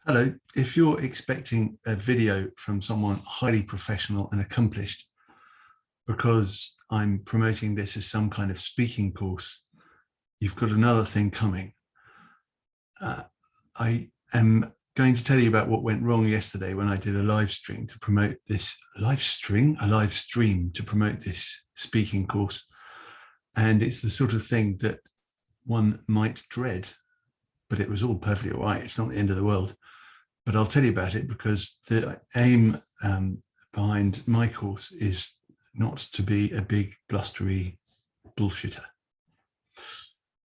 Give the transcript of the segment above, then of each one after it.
Hello, if you're expecting a video from someone highly professional and accomplished, because I'm promoting this as some kind of speaking course, you've got another thing coming. I am going to tell you about what went wrong yesterday when I did a live stream to promote this a live stream to promote this speaking course. And it's the sort of thing that one might dread, but it was all perfectly all right. It's not the end of the world. But I'll tell you about it because the aim behind my course is not to be a big blustery bullshitter.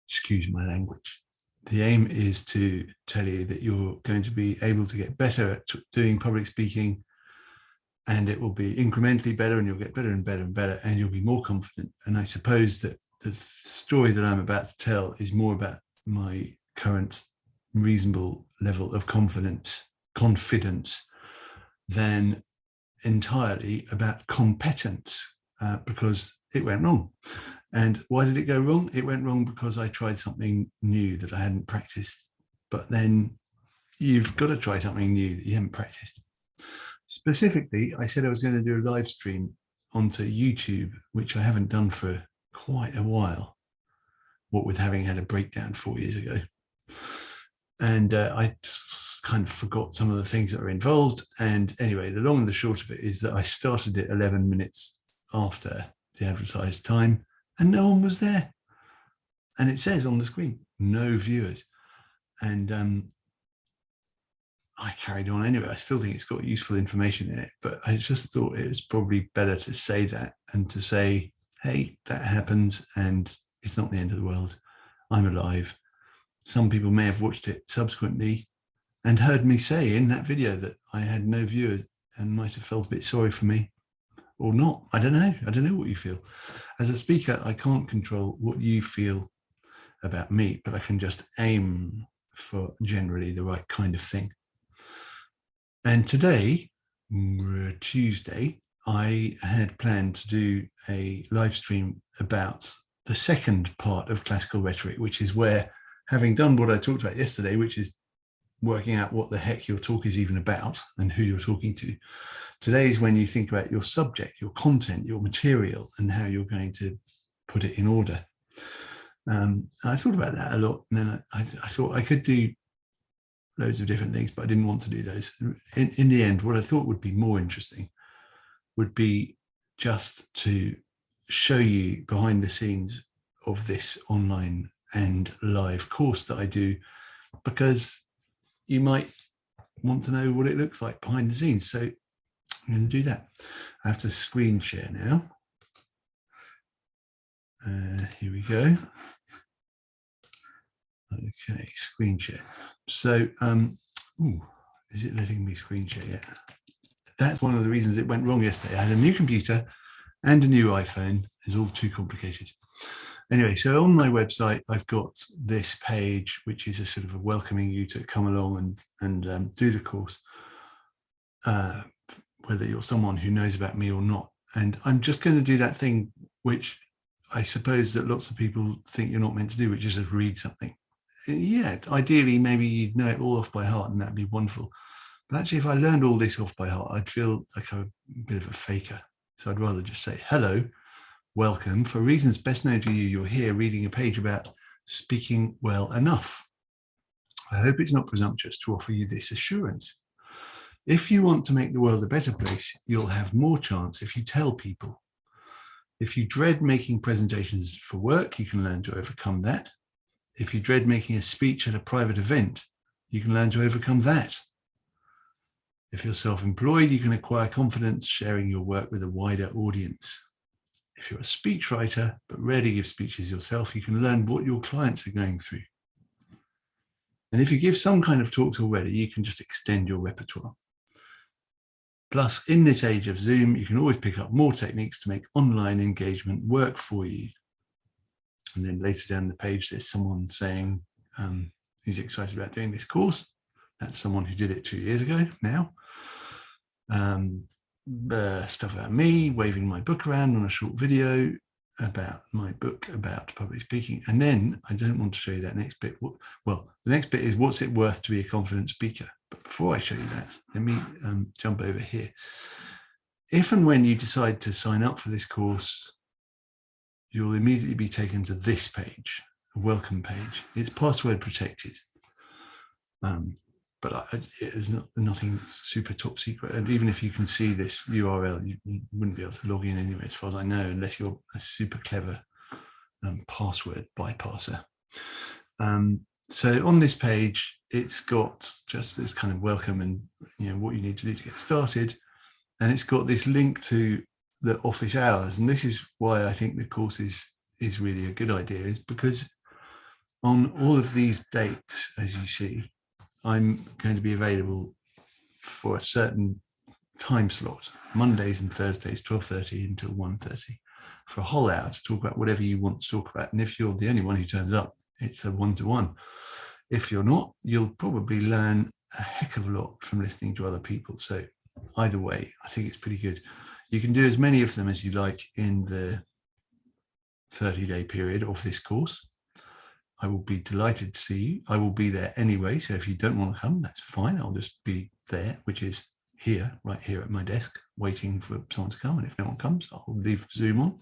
Excuse my language. The aim is to tell you that you're going to be able to get better at doing public speaking, and it will be incrementally better, and you'll get better and better and better, and you'll be more confident. And I suppose that the story that I'm about to tell is more about my current reasonable level of confidence than entirely about competence, because it went wrong. And why did it go wrong? It went wrong because I tried something new that I hadn't practiced. But then you've got to try something new that you haven't practiced. Specifically, I said I was going to do a live stream onto YouTube, which I haven't done for quite a while, what with having had a breakdown 4 years ago. And I kind of forgot some of the things that are involved. And anyway, the long and the short of it is that I started it 11 minutes after the advertised time and no one was there. And it says on the screen, no viewers. And I carried on anyway. I still think it's got useful information in it, but I just thought it was probably better to say that and to say, hey, that happened and it's not the end of the world. I'm alive. Some people may have watched it subsequently and heard me say in that video that I had no viewers and might have felt a bit sorry for me or not. I don't know. I don't know what you feel. As a speaker, I can't control what you feel about me, but I can just aim for generally the right kind of thing. And today, Tuesday, I had planned to do a live stream about the second part of classical rhetoric, which is where, having done what I talked about yesterday, which is working out what the heck your talk is even about and who you're talking to, today is when you think about your subject, your content, your material, and how you're going to put it in order. I thought about that a lot, and then I thought I could do loads of different things, but I didn't want to do those. In the end, what I thought would be more interesting would be just to show you behind the scenes of this online and live course that I do, because you might want to know what it looks like behind the scenes. So I'm going to do that. I have to screen share now. Here we go. Okay, screen share. So, is it letting me screen share yet? That's one of the reasons it went wrong yesterday. I had a new computer and a new iPhone. It's all too complicated. Anyway, so on my website, I've got this page, which is a sort of a welcoming you to come along and do the course, whether you're someone who knows about me or not. And I'm just going to do that thing, which I suppose that lots of people think you're not meant to do, which is just read something. Yeah, ideally, maybe you'd know it all off by heart, and that'd be wonderful. But actually, if I learned all this off by heart, I'd feel like a bit of a faker. So I'd rather just say, hello, welcome. For reasons best known to you, you're here reading a page about speaking well enough. I hope it's not presumptuous to offer you this assurance. If you want to make the world a better place, you'll have more chance if you tell people. If you dread making presentations for work, you can learn to overcome that. If you dread making a speech at a private event, you can learn to overcome that. If you're self-employed, you can acquire confidence sharing your work with a wider audience. If you're a speechwriter, but rarely give speeches yourself, you can learn what your clients are going through. And if you give some kind of talks already, you can just extend your repertoire. Plus, in this age of Zoom, you can always pick up more techniques to make online engagement work for you. And then later down the page, there's someone saying he's excited about doing this course. That's someone who did it 2 years ago now. Stuff about me, waving my book around on a short video. about my book about public speaking. And then I don't want to show you that next bit. Well, the next bit is what's it worth to be a confident speaker? But before I show you that, let me jump over here. If and when you decide to sign up for this course, you'll immediately be taken to this page, a welcome page. It's password protected. But it is nothing super top secret. And even if you can see this URL, you wouldn't be able to log in anyway, as far as I know, unless you're a super clever password bypasser. So on this page, it's got just this kind of welcome and what you need to do to get started. And it's got this link to the office hours. And this is why I think the course is really a good idea, is because on all of these dates, as you see, I'm going to be available for a certain time slot, Mondays and Thursdays, 12:30 until 1:30, for a whole hour to talk about whatever you want to talk about. And if you're the only one who turns up, it's a one-to-one. If you're not, you'll probably learn a heck of a lot from listening to other people. So either way, I think it's pretty good. You can do as many of them as you like in the 30-day period of this course. I will be delighted to see you. I will be there anyway. So if you don't want to come, that's fine. I'll just be there, which is here, right here at my desk, waiting for someone to come. And if no one comes, I'll leave Zoom on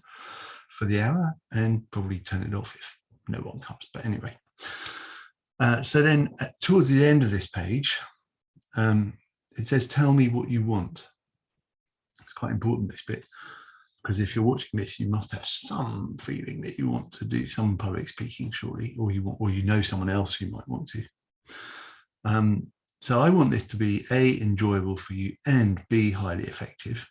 for the hour and probably turn it off if no one comes. But anyway, so then towards the end of this page, it says, tell me what you want. It's quite important, this bit, because if you're watching this, you must have some feeling that you want to do some public speaking, surely, or you know someone else who might want to. So I want this to be A, enjoyable for you, and B, highly effective.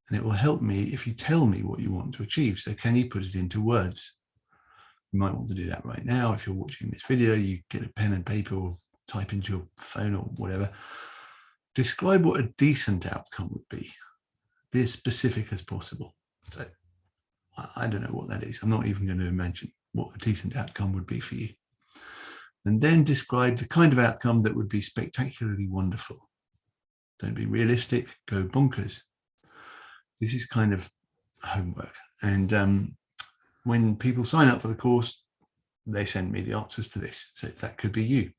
And it will help me if you tell me what you want to achieve. So can you put it into words? You might want to do that right now. If you're watching this video, you get a pen and paper or type into your phone or whatever. Describe what a decent outcome would be. Be as specific as possible. So I don't know what that is. I'm not even going to imagine what a decent outcome would be for you. And then describe the kind of outcome that would be spectacularly wonderful. Don't be realistic, go bonkers. This is kind of homework. And when people sign up for the course, they send me the answers to this. So that could be you.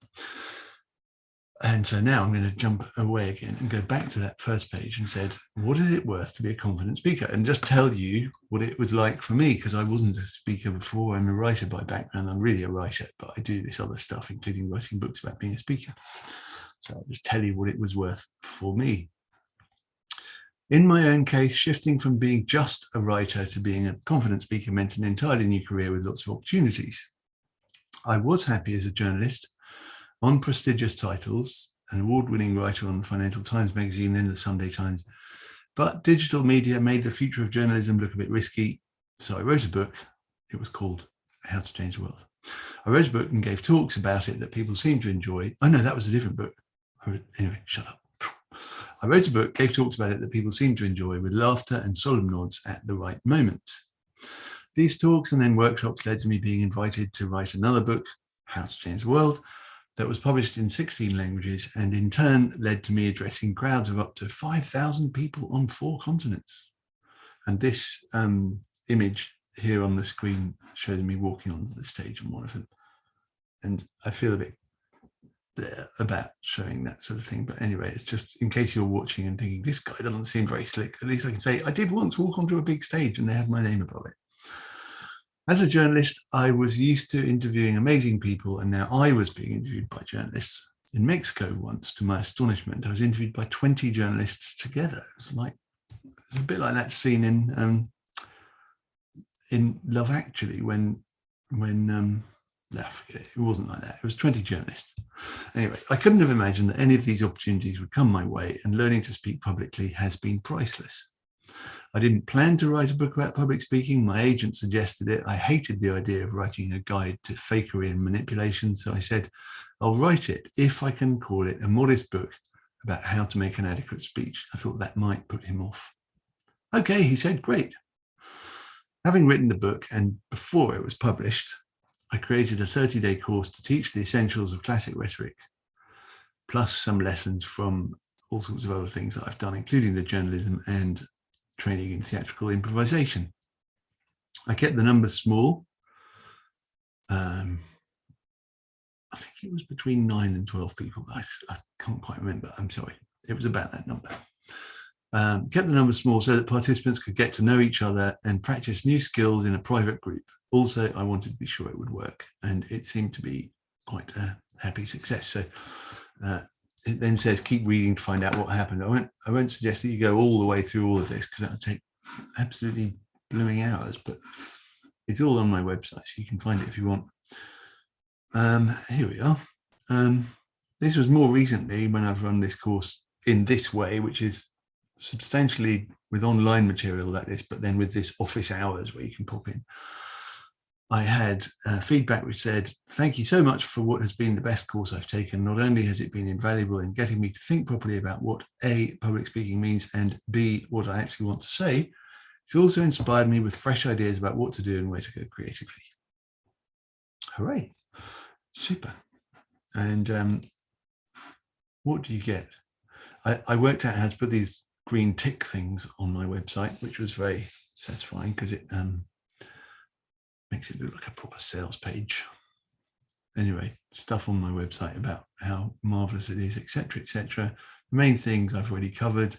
And so now I'm going to jump away again and go back to that first page and said, what is it worth to be a confident speaker? And just tell you what it was like for me, because I wasn't a speaker before. I'm a writer by background. I'm really a writer, but I do this other stuff, including writing books about being a speaker. So I'll just tell you what it was worth for me. In my own case, shifting from being just a writer to being a confident speaker meant an entirely new career with lots of opportunities. I was happy as a journalist on prestigious titles, an award-winning writer on the Financial Times magazine and the Sunday Times. But digital media made the future of journalism look a bit risky. So I wrote a book. It was called How to Change the World. I wrote a book and gave talks about it that people seemed to enjoy. Oh no, that was a different book. Anyway, shut up. I wrote a book, gave talks about it that people seemed to enjoy with laughter and solemn nods at the right moment. These talks and then workshops led to me being invited to write another book, How to Change the World, that was published in 16 languages and in turn led to me addressing crowds of up to 5,000 people on 4 continents. And this image here on the screen shows me walking onto the stage on one of them. And I feel a bit about showing that sort of thing. But anyway, it's just in case you're watching and thinking, this guy doesn't seem very slick, at least I can say, I did once walk onto a big stage and they had my name above it. As a journalist, I was used to interviewing amazing people, and now I was being interviewed by journalists. In Mexico once, to my astonishment, I was interviewed by 20 journalists together. It's a bit like that scene in Love Actually when no, forget it. It wasn't like that. It was 20 journalists. Anyway, I couldn't have imagined that any of these opportunities would come my way, and learning to speak publicly has been priceless. I didn't plan to write a book about public speaking. My agent suggested it. I hated the idea of writing a guide to fakery and manipulation. So I said, I'll write it if I can call it a modest book about how to make an adequate speech. I thought that might put him off. Okay, he said, great. Having written the book and before it was published, I created a 30-day course to teach the essentials of classic rhetoric, plus some lessons from all sorts of other things that I've done, including the journalism and training in theatrical improvisation. I kept the numbers small. I think it was between 9 and 12 people. I can't quite remember. I'm sorry. It was about that number. Kept the numbers small so that participants could get to know each other and practice new skills in a private group. Also, I wanted to be sure it would work, and it seemed to be quite a happy success. So it then says, keep reading to find out what happened. I won't suggest that you go all the way through all of this because that would take absolutely blooming hours, but it's all on my website, so you can find it if you want. Here we are. This was more recently when I've run this course in this way, which is substantially with online material like this, but then with this office hours where you can pop in. I had feedback which said, thank you so much for what has been the best course I've taken. Not only has it been invaluable in getting me to think properly about what A, public speaking means, and B, what I actually want to say, it's also inspired me with fresh ideas about what to do and where to go creatively. Hooray. Super. And what do you get? I worked out how to put these green tick things on my website, which was very satisfying because it makes it look like a proper sales page. Anyway, stuff on my website about how marvelous it is, etc., etc. The main things I've already covered.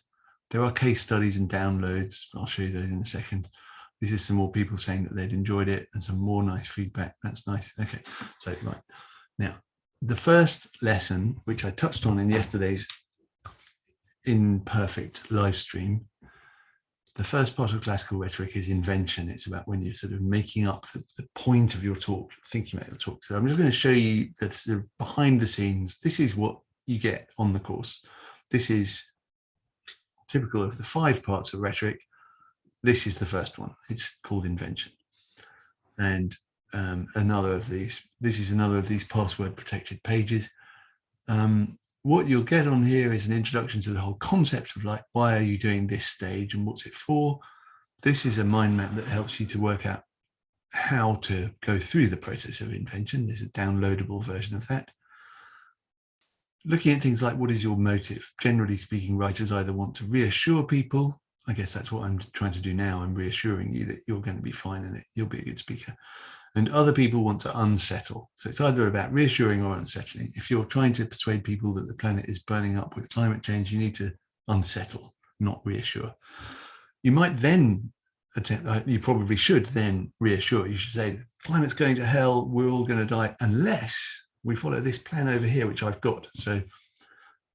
There are case studies and downloads. I'll show you those in a second. This is some more people saying that they'd enjoyed it and some more nice feedback. That's nice. Okay, so right now, the first lesson, which I touched on in yesterday's imperfect live stream, the first part of classical rhetoric is invention. It's about when you're sort of making up the point of your talk, thinking about your talk. So I'm just going to show you that sort of behind the scenes. This is what you get on the course. This is typical of the 5 parts of rhetoric. This is the first one. It's called Invention. And another of these, this is another of these password protected pages. What you'll get on here is an introduction to the whole concept of like, why are you doing this stage and what's it for? This is a mind map that helps you to work out how to go through the process of invention. There's a downloadable version of that. Looking at things like, what is your motive? Generally speaking, writers either want to reassure people. I guess that's what I'm trying to do now. I'm reassuring you that you're going to be fine in it. You'll be a good speaker. And other people want to unsettle. So it's either about reassuring or unsettling. If you're trying to persuade people that the planet is burning up with climate change, you need to unsettle, not reassure. You might then attempt, you probably should then reassure. You should say, climate's going to hell, we're all going to die, unless we follow this plan over here, which I've got. So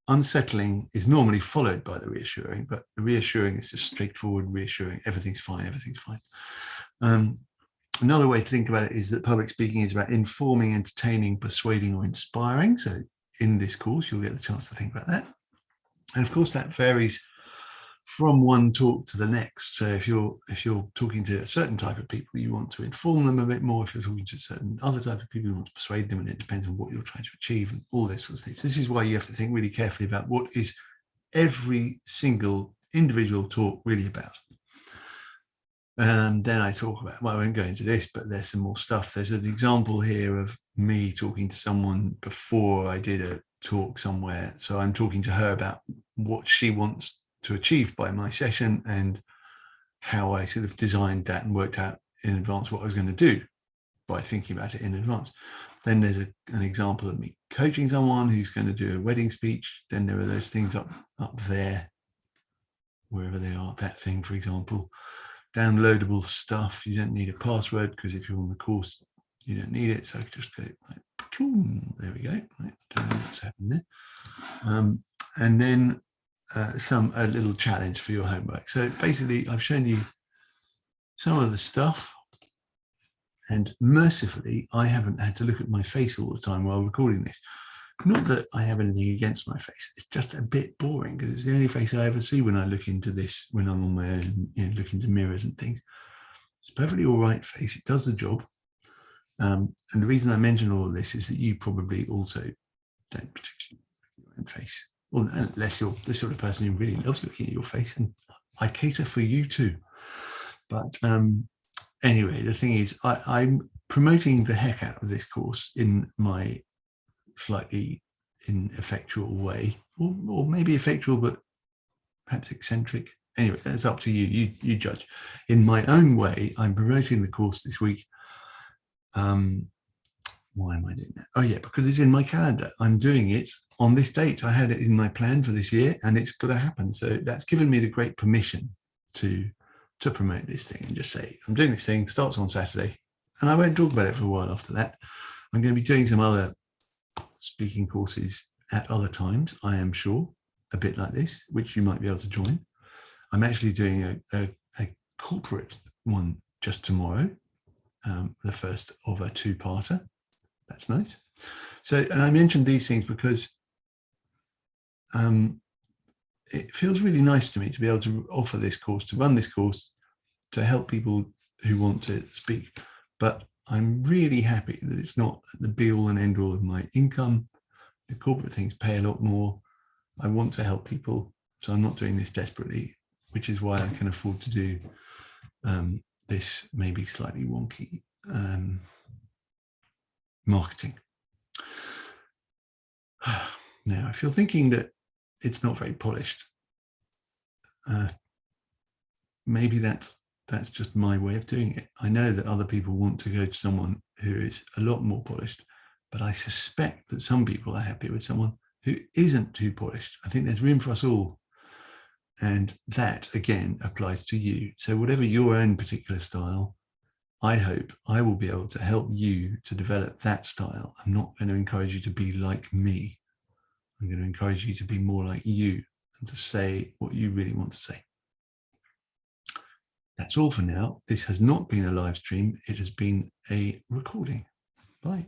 unsettling is normally followed by the reassuring, but the reassuring is just straightforward reassuring. Everything's fine, everything's fine. Another way to think about it is that public speaking is about informing, entertaining, persuading, or inspiring. So in this course, you'll get the chance to think about that. And of course, that varies from one talk to the next. So if you're talking to a certain type of people, you want to inform them a bit more. If you're talking to a certain other type of people, you want to persuade them, and it depends on what you're trying to achieve and all those sorts of things. This is why you have to think really carefully about what is every single individual talk really about. Then I talk about, well, I won't go into this, but there's some more stuff. There's an example here of me talking to someone before I did a talk somewhere. So I'm talking to her about what she wants to achieve by my session and how I sort of designed that and worked out in advance what I was going to do by thinking about it in advance. Then there's an example of me coaching someone who's going to do a wedding speech. Then there are those things up there, wherever they are, that thing, for example. Downloadable stuff. You don't need a password because if you're on the course, you don't need it. So I just go like, there we go. Right, don't know what's happened there. And then a little challenge for your homework. So basically, I've shown you some of the stuff, and mercifully, I haven't had to look at my face all the time while recording this. Not that I have anything against my face. It's just a bit boring because it's the only face I ever see when I look into this, when I'm on my own, look into mirrors and things. It's a perfectly all right face. It does the job. And the reason I mention all of this is that you probably also don't particularly look at your own face. Well, unless you're the sort of person who really loves looking at your face, and I cater for you too. But anyway, the thing is, I'm promoting the heck out of this course in my slightly ineffectual way, or maybe effectual, but perhaps eccentric, anyway, it's up to you. You judge. In my own way, I'm promoting the course this week. Why am I doing that? Oh yeah, because it's in my calendar. I'm doing it on this date. I had it in my plan for this year, and it's got to happen. So that's given me the great permission to promote this thing and just say, I'm doing this thing, starts on Saturday, and I won't talk about it for a while after that. I'm going to be doing some other speaking courses at other times, I am sure, a bit like this, which you might be able to join. I'm actually doing a corporate one just tomorrow, the first of a two-parter. That's nice. So, and I mentioned these things because it feels really nice to me to be able to offer this course, to run this course, to help people who want to speak. But I'm really happy that it's not the be-all and end-all of my income. The corporate things pay a lot more. I want to help people, so I'm not doing this desperately, which is why I can afford to do this maybe slightly wonky marketing. Now, if you're thinking that it's not very polished, maybe that's just my way of doing it. I know that other people want to go to someone who is a lot more polished, but I suspect that some people are happy with someone who isn't too polished. I think there's room for us all. And that, again, applies to you. So whatever your own particular style, I hope I will be able to help you to develop that style. I'm not going to encourage you to be like me. I'm going to encourage you to be more like you and to say what you really want to say. That's all for now. This has not been a live stream. It has been a recording. Bye.